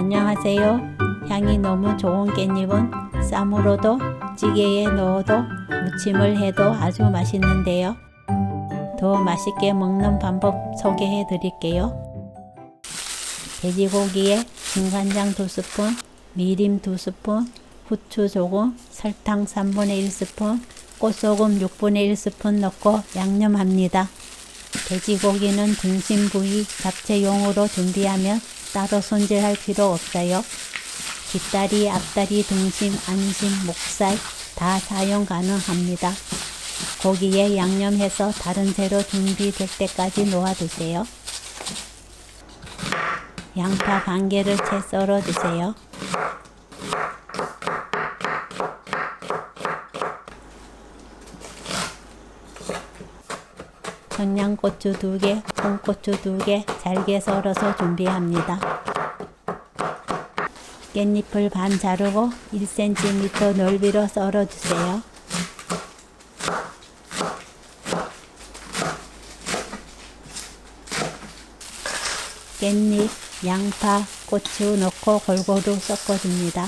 안녕하세요. 향이 너무 좋은 깻잎은 쌈으로도 찌개에 넣어도 무침을 해도 아주 맛있는데요. 더 맛있게 먹는 방법 소개해 드릴게요. 돼지고기에 진간장 2스푼, 미림 2스푼, 후추 조금, 설탕 3분의 1스푼, 꽃소금 6분의 1스푼 넣고 양념합니다. 돼지고기는 등심 부위 잡채용으로 준비하면 따로 손질할 필요 없어요. 뒷다리, 앞다리, 등심, 안심, 목살 다 사용 가능합니다. 고기에 양념해서 다른 재료 준비될 때까지 놓아두세요. 양파 반 개를 채 썰어주세요. 청양고추 2개, 홍고추 2개 잘게 썰어서 준비합니다. 깻잎을 반 자르고 1cm 넓이로 썰어주세요. 깻잎, 양파, 고추 넣고 골고루 섞어줍니다.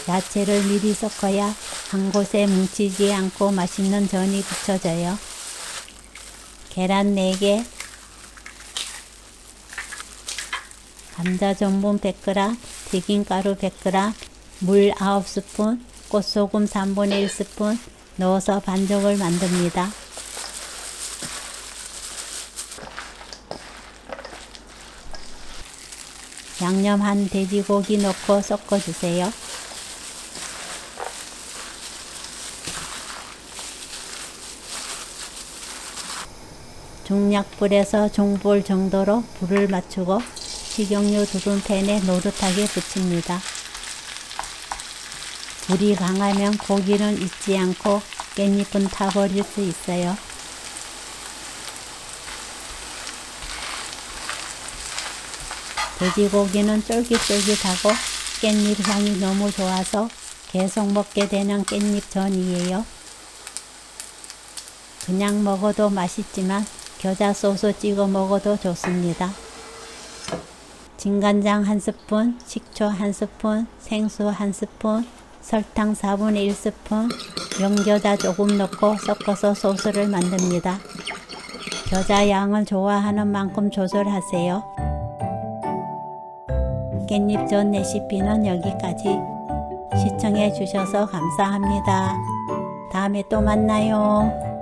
야채를 미리 섞어야 한 곳에 뭉치지 않고 맛있는 전이 붙여져요. 계란 4개, 감자 전분 100g, 튀김가루 100g, 물 9스푼, 꽃소금 3분의 1스푼 넣어서 반죽을 만듭니다. 양념한 돼지고기 넣고 섞어주세요. 중약불에서 중불 정도로 불을 맞추고 식용유 두른 팬에 노릇하게 붙입니다. 불이 강하면 고기는 익지 않고 깻잎은 타버릴 수 있어요. 돼지고기는 쫄깃쫄깃하고 깻잎 향이 너무 좋아서 계속 먹게 되는 깻잎전이에요. 그냥 먹어도 맛있지만 겨자 소스 찍어 먹어도 좋습니다. 진간장 1스푼, 식초 1스푼, 생수 1스푼, 설탕 4분의 1스푼, 연겨자 조금 넣고 섞어서 소스를 만듭니다. 겨자 양을 좋아하는 만큼 조절하세요. 깻잎전 레시피는 여기까지. 시청해 주셔서 감사합니다. 다음에 또 만나요.